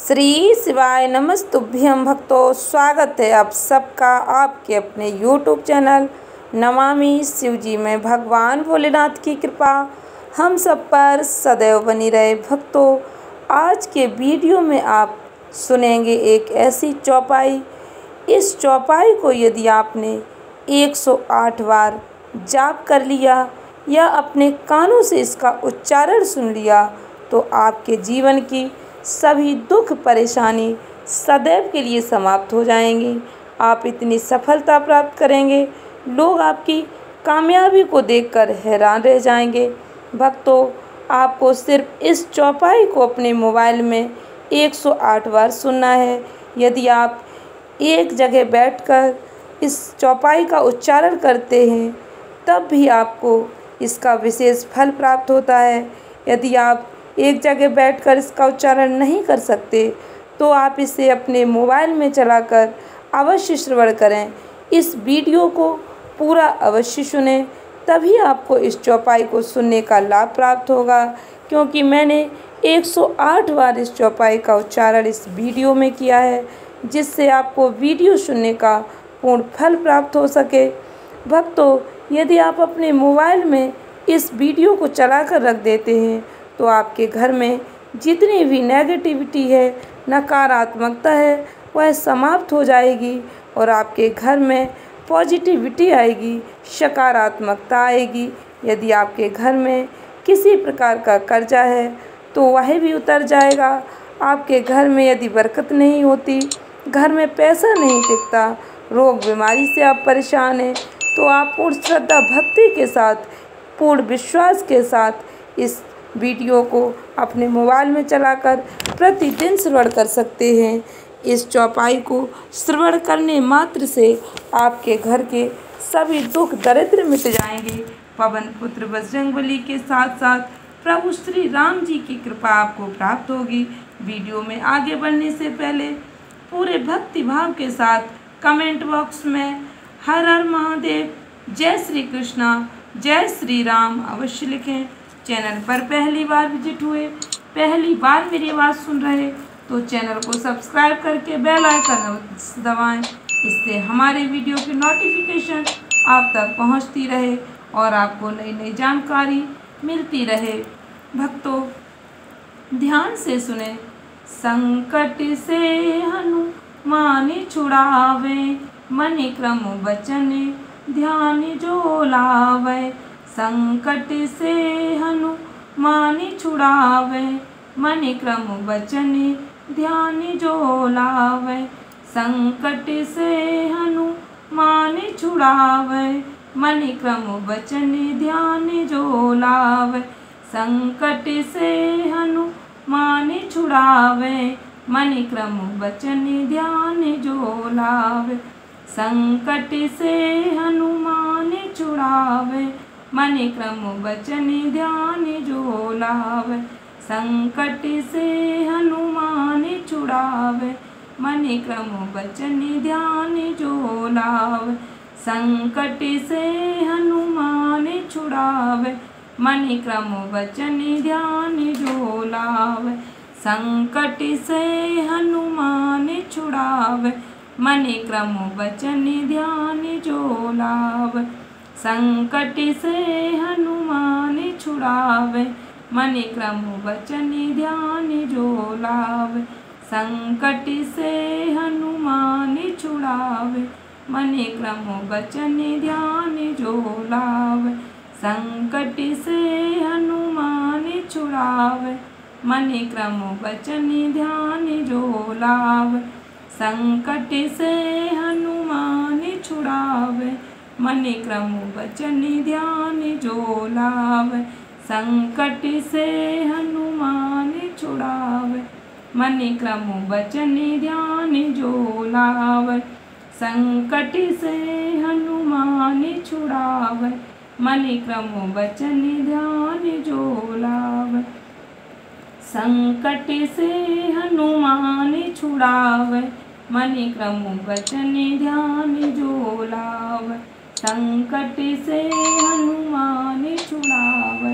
श्री शिवाय नमस्तुभ्यं भक्तों, स्वागत है आप सबका आपके अपने YouTube चैनल नमामि शिवजी में। भगवान भोलेनाथ की कृपा हम सब पर सदैव बनी रहे। भक्तों, आज के वीडियो में आप सुनेंगे एक ऐसी चौपाई। इस चौपाई को यदि आपने 108 बार जाप कर लिया या अपने कानों से इसका उच्चारण सुन लिया तो आपके जीवन की सभी दुख परेशानी सदैव के लिए समाप्त हो जाएंगी। आप इतनी सफलता प्राप्त करेंगे, लोग आपकी कामयाबी को देखकर हैरान रह जाएंगे। भक्तों, आपको सिर्फ इस चौपाई को अपने मोबाइल में 108 बार सुनना है। यदि आप एक जगह बैठकर इस चौपाई का उच्चारण करते हैं तब भी आपको इसका विशेष फल प्राप्त होता है। यदि आप एक जगह बैठकर इसका उच्चारण नहीं कर सकते तो आप इसे अपने मोबाइल में चलाकर अवश्य श्रवण करें। इस वीडियो को पूरा अवश्य सुनें, तभी आपको इस चौपाई को सुनने का लाभ प्राप्त होगा। क्योंकि मैंने 108 बार इस चौपाई का उच्चारण इस वीडियो में किया है, जिससे आपको वीडियो सुनने का पूर्ण फल प्राप्त हो सके। भक्तों, यदि आप अपने मोबाइल में इस वीडियो को चलाकर रख देते हैं तो आपके घर में जितनी भी नेगेटिविटी है, नकारात्मकता है, वह समाप्त हो जाएगी और आपके घर में पॉजिटिविटी आएगी, सकारात्मकता आएगी। यदि आपके घर में किसी प्रकार का कर्जा है तो वह भी उतर जाएगा। आपके घर में यदि बरकत नहीं होती, घर में पैसा नहीं टिकता, रोग बीमारी से आप परेशान हैं, तो आप पूर्ण श्रद्धा भक्ति के साथ, पूर्ण विश्वास के साथ इस वीडियो को अपने मोबाइल में चलाकर प्रतिदिन श्रवण कर सकते हैं। इस चौपाई को श्रवण करने मात्र से आपके घर के सभी दुख दरिद्र मिट जाएंगे। पवन पुत्र बजरंगबली के साथ साथ प्रभु श्री राम जी की कृपा आपको प्राप्त होगी। वीडियो में आगे बढ़ने से पहले पूरे भक्ति भाव के साथ कमेंट बॉक्स में हर हर महादेव, जय श्री कृष्णा, जय श्री राम अवश्य लिखें। चैनल पर पहली बार विजिट हुए, पहली बार मेरी आवाज़ सुन रहे तो चैनल को सब्सक्राइब करके बेल आइकन दबाएं। इससे हमारे वीडियो की नोटिफिकेशन आप तक पहुंचती रहे और आपको नई नई जानकारी मिलती रहे। भक्तों, ध्यान से सुने। संकट से हनुमान छुड़ावे, मन क्रम बचन ध्यान जो लावे। संकट से हनुमान छुड़ावे, मन क्रम बचन ध्यान जो लावे। संकट से हनुमान छुड़ावे, मन क्रम बचन ध्यान जो लावे। संकट से हनुमान छुड़ावे, मन क्रम बचन ध्यान जो लावे। संकट से हनुमान छुड़ावे, मन क्रम बचन ध्यान जो लावे। संकट से हनुमान छुड़ावे, मन क्रम बचन ध्यान जो लावे। संकट से हनुमान छुड़ावे, मन क्रम बचन ध्यान जो लावे। संकट से हनुमान छुड़ावे, मन क्रम बचन ध्यान जो लावे। संकट से हनुमान छुड़ावे, मन क्रम बचन ध्यान जो लावे। संकट से हनुमान छुड़ावे, मन क्रम बचन ध्यान जो लावे। संकट से हनुमान छुड़ावे, मन क्रम बचन ध्यान जो लावे। संकट से हनुमान छुड़ावे, मन क्रम बचन ध्यान जो लावे। संकट से हनुमान छुड़ावे, मन क्रम बचन ध्यान जो लावे। संकट से हनुमान छुड़ावे, मन क्रम बचन ध्यान जो लावे। संकट से हनुमान छुड़ावे, मन क्रम बचन ध्यान जो लावे। संकट से हनुमान छुड़ावे,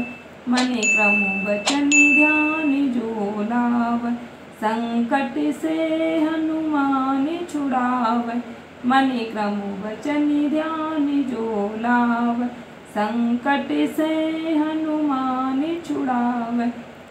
मन क्रम बचन ध्यान जो लावे। संकट से हनुमान छुड़ावै, मन क्रम वचन ध्यान जो लावै। संकट से हनुमान छुड़ावै,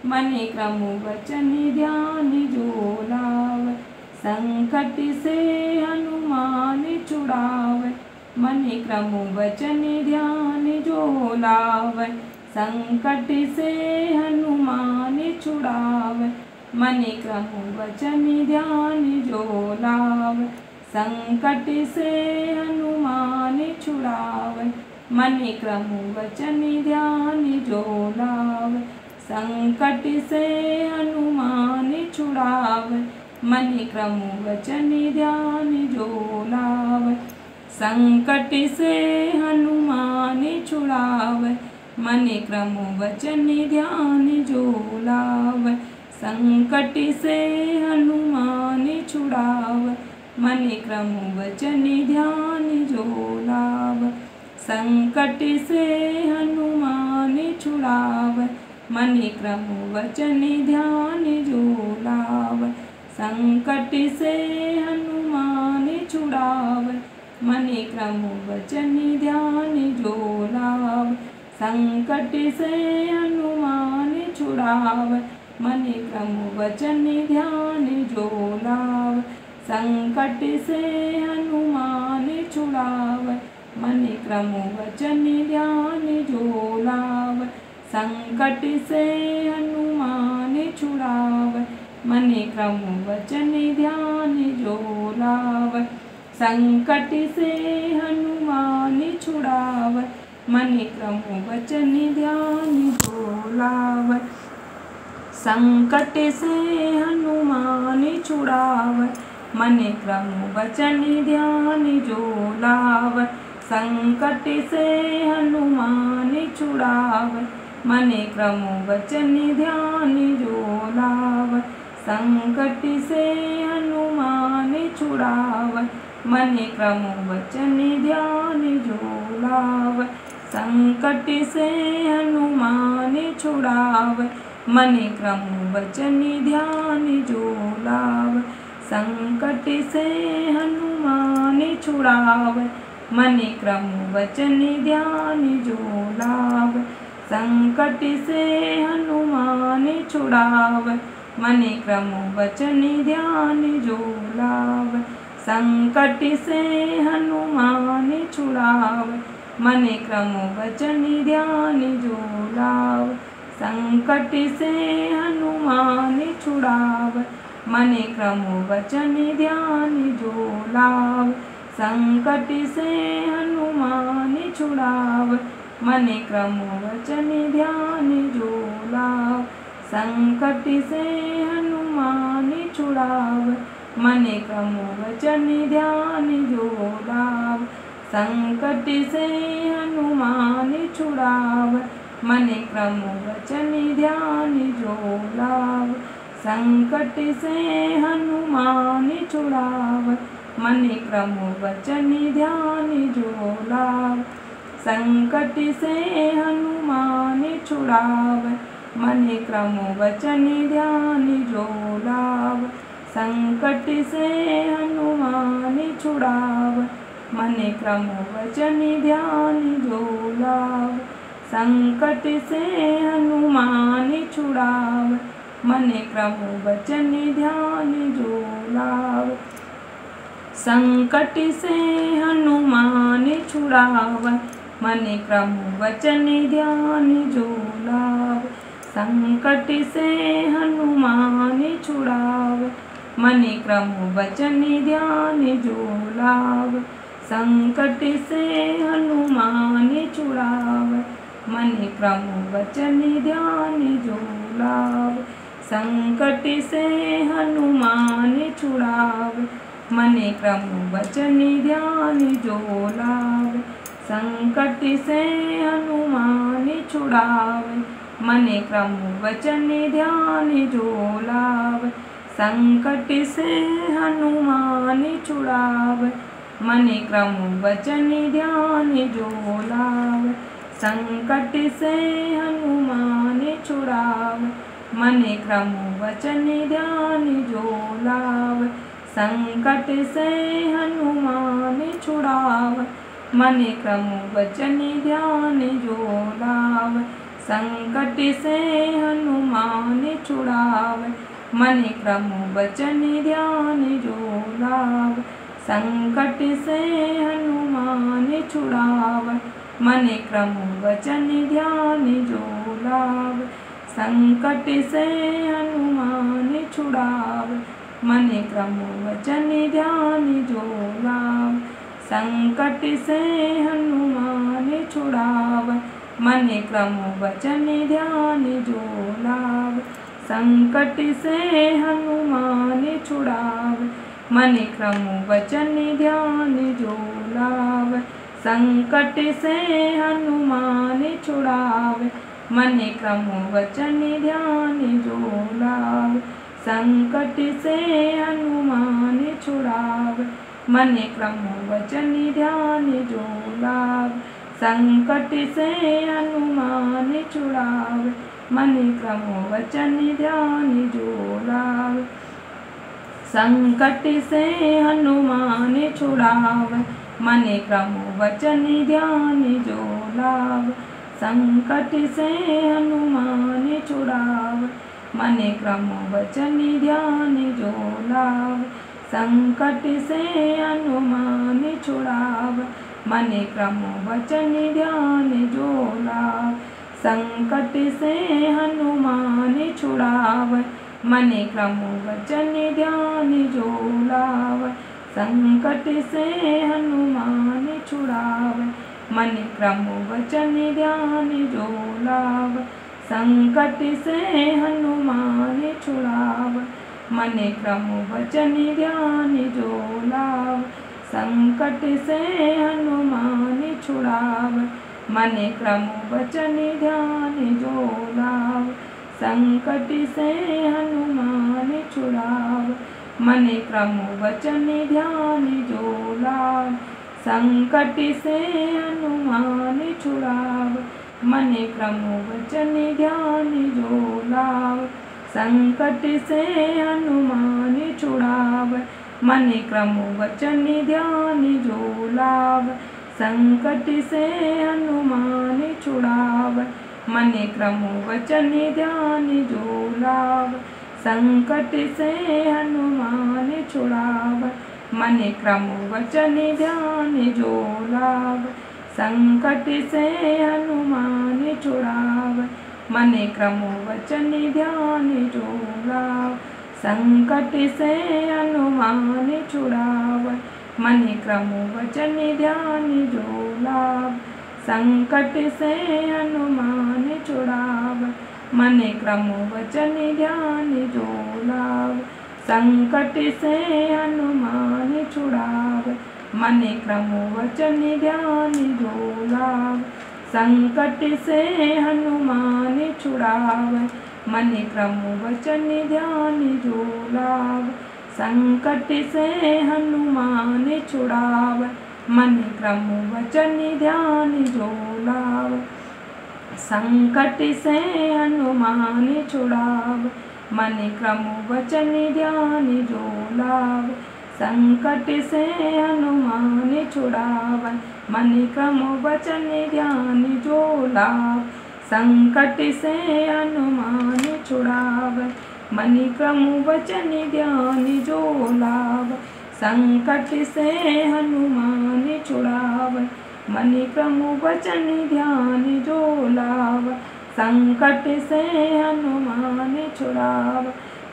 मन क्रम वचन ध्यान जो लावै। संकट से हनुमान छुड़ावै, मन क्रम वचन ध्यान जो लावै। संकट से हनुमान छुड़ावै, मन क्रम वचन ध्यान जो लावै। संकट से हनुमान छुड़ावै, मन क्रम वचन ध्यान जो लावै। संकट से हनुमान छुड़ावै, मन क्रम वचन ध्यान जो लावै। संकट से हनुमान छुड़ावै, मन क्रम वचन ध्यान जो लावै। संकट से हनुमान छुड़ावै, मन क्रम वचन ध्यान जो लावै। संकट से हनुमान छुड़ावै, मन क्रम वचन ध्यान जो लावै। संकट से हनुमान छुड़ावै, मन क्रम वचन ध्यान जो लावै। संकट से हनुमान छुड़ावै, मन क्रम वचन ध्यान जो लावै। संकट से हनुमान छुड़ावै, मन क्रम वचन ध्यान जो लावै। संकट से हनुमान छुड़ावै, मन क्रम वचन ध्यान जो लावै। संकट से हनुमान छुड़ावै, मन क्रम वचन ध्यान जो लावै। संकट से हनुमान छुड़ावै, मन क्रम वचन ध्यान जो लावै। संकट से हनुमान छुड़ावै, मन क्रम वचन ध्यान जो लावै। संकट से हनुमान छुड़ावै, मन क्रम वचन ध्यान जो लावै। संकट से हनुमान छुड़ावै, मन क्रम वचन ध्यान जो लावै। संकट से हनुमान छुड़ावै, मन क्रम वचन ध्यान जो लावै। संकट से हनुमान छुड़ावै, मन क्रम वचन ध्यान जो लावै। संकट से हनुमान छुड़ावै, मन क्रम वचन ध्यान जो लावै। संकट से हनुमान छुड़ावै, मन क्रम वचन ध्यान जो लावै। संकट से हनुमान छुड़ावै, मन क्रम वचन ध्यान जो लावै। संकट से हनुमान छुड़ावै, मन क्रम वचन ध्यान जो लावै। संकट से हनुमान छुड़ावै, मन क्रम वचन ध्यान जो लावै। संकट से हनुमान छुड़ावै, मन क्रम वचन ध्यान जो लावै। संकट से हनुमान छुड़ावै, मन क्रम वचन ध्यान जो लावै। संकट से हनुमान छुड़ावै, मन क्रम वचन ध्यान जो लावै। संकट से हनुमान छुड़ावै, मन क्रम वचन ध्यान जो लावै। संकट से हनुमान छुड़ावै, मन क्रम वचन ध्यान जो लावै। संकट से हनुमान छुड़ावै, मन क्रम वचन ध्यान जो लावै। संकट से हनुमान छुड़ावै, मन क्रम वचन ध्यान जो लावै। संकट से हनुमान छुड़ावै, मन क्रम वचन ध्यान जो लावै। संकट से हनुमान छुड़ावै, मन क्रम वचन ध्यान जो लावै। संकट से हनुमान छुड़ावै, मन क्रम वचन ध्यान जो लावै। संकट से हनुमान छुड़ावै, मन क्रम वचन ध्यान जो लाव, संकट से हनुमान छुड़ाव। मन क्रम वचन ध्यान जो लाव, संकट से हनुमान छुड़ाव। मन क्रम वचन ध्यान जो लाव, संकट से हनुमान छुड़ाव। मन क्रम वचन ध्यान जो लाव, संकट से हनुमान छुड़ाव। मन क्रम वचन ध्यान जो लाव, संकट से हनुमान छुड़ाव। मन क्रम वचन ध्यान जो लाव, संकट से हनुमान छुड़ाव। मन क्रम वचन ध्यान जो लाव, संकट से हनुमान छुड़ाव। मन क्रम वचन ध्यान जो लाव, संकट से हनुमान छुड़ाव। मन क्रम वचन ध्यान जो लाव, संकट से हनुमान छुड़ाव। मन क्रम वचन ध्यान जो लाव, संकट से हनुमान छुड़ाव। मन क्रम वचन ध्यान जो लाव, संकट से हनुमान छुड़ाव। मन क्रम वचन ध्यान जो लाव, संकट से हनुमान छुड़ाव। मन क्रम वचन ध्यान जो लाव, संकट से हनुमान छुड़ाव। मन क्रम वचन ध्यान जो लाव, संकट से हनुमान छुड़ाव। मन क्रम वचन ध्यान जो लाव, संकट से हनुमान छुड़ाव। मन क्रम वचन ध्यान जो लाव, संकट से हनुमान छुड़ाव। मन क्रम वचन ध्यान जो लाव, संकट से हनुमान छुड़ाव। मन क्रम वचन ध्यान जो लाव, संकट से हनुमान छुड़ाव। मन क्रम वचन ध्यान जो लाव, संकट से हनुमान छुड़ाव। मन क्रम वचन ध्यान जो लाव, संकट से हनुमान छुड़ाव। मन क्रम वचन ध्यान जो लाव, संकट से हनुमान छुड़ाव। मन क्रम वचन ध्यान जो लाव, संकट से हनुमान छुड़ाव। मन क्रम वचन ध्यान जो लाव, संकट से हनुमान छुड़ाव। मन क्रम वचन ध्यान जो लाव, संकट से हनुमान छुड़ाव। मन क्रम वचन ध्यान जो लाव, संकट से हनुमान छुड़ाव। मन क्रम वचन ध्यान जो लाव, संकट से हनुमान छुड़ाव। मन क्रम वचन ध्यान जो लाव, संकट से हनुमान छुड़ाव। मन क्रम वचन ध्यान जो लाव, संकट से हनुमान छुड़ाव। मन क्रम वचन ध्यान जो लाव, संकट से हनुमान छुड़ाव। मन क्रम वचन ध्यान जो लाव, संकट से हनुमान छुड़ाव। मन क्रम वचन ध्यान जो लाव, संकट से हनुमान छुड़ाव। मन क्रम वचन ध्यान जो लाव, संकट से हनुमान छुड़ाव।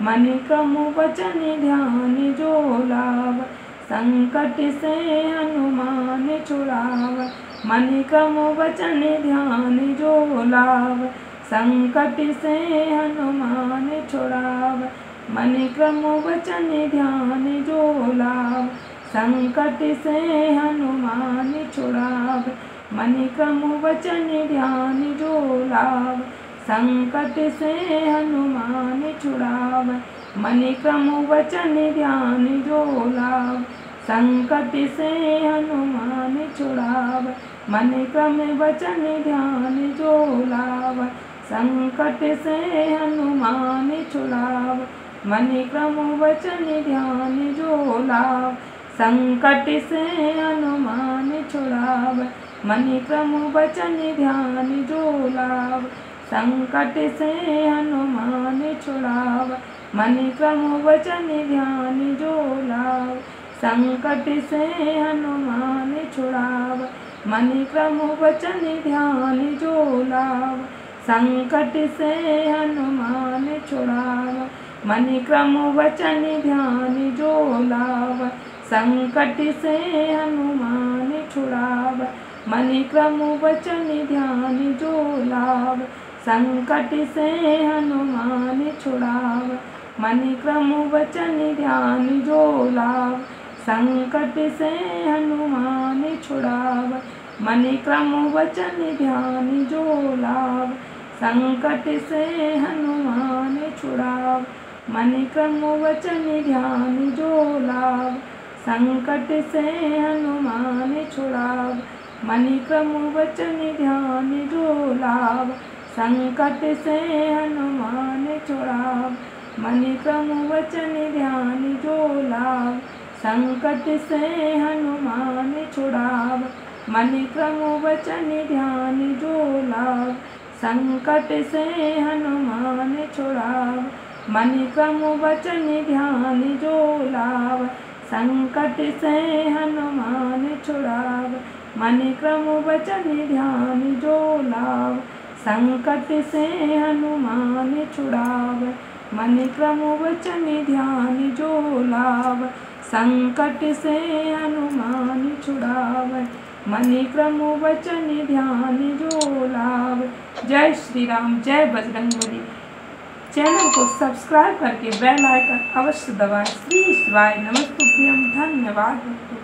मन क्रम वचन ध्यान जो लाव, संकट से हनुमान छुड़ाव। मन क्रम वचन ध्यान जो लाव, संकट से हनुमान छुड़ाव। मन क्रम वचन ध्यान जो लाव, संकट से हनुमान छुड़ाव। मन क्रम वचन ध्यान जो लाव, संकट से हनुमान छुड़ाव। मन क्रम वचन ध्यान जो लाव, संकट से हनुमान छुड़ाव। मन क्रम वचन ध्यान जो लाव, संकट से हनुमान छुड़ाव, मन क्रम वचन ध्यान जो लाव। संकट से हनुमान छुड़ाव, मन क्रम वचन ध्यान जो लाव। संकट से हनुमान छुड़ाव, मन क्रम वचन ध्यान जो लाव। संकट से हनुमान छुड़ाव, मन क्रम वचन ध्यान जो लाव। संकट से हनुमान छुड़ाव, मन क्रम वचन ध्यान जो लाव। संकट से हनुमान छुड़ाव, मन क्रम वचन ध्यान जो लाव। संकट से हनुमान छुड़ाव, मन क्रम वचन ध्यान जो लाव। संकट से हनुमान छुड़ाव, मन क्रम वचन ध्यान जो लाव। संकट से हनुमान छुड़ाव, मन क्रम वचन ध्यान जो लाव। संकट से हनुमान छुड़ाव, मन क्रम वचन ध्यान जो लाव। संकट से हनुमान छुड़ाव, मन क्रम वचन ध्यान जो लाव। संकट से हनुमान छुड़ाव, मन क्रम वचन ध्यान जो लाव। संकट से हनुमान छुड़ाव, मन क्रम वचन ध्यान जो लाव। संकट से हनुमान छुड़ाव, मन क्रम वचन ध्यान जो लाव। संकट से हनुमान छुड़ाव, मन क्रम वचन ध्यान जो लाव। संकट से हनुमान छुड़ाव, मन क्रम वचन ध्यान जो लाव। जय श्री राम, जय बजरंगबली। चैनल को सब्सक्राइब करके बेल आइकन अवश्य दबाएं। श्री शिवाय नमस्तुभ्यं। धन्यवाद।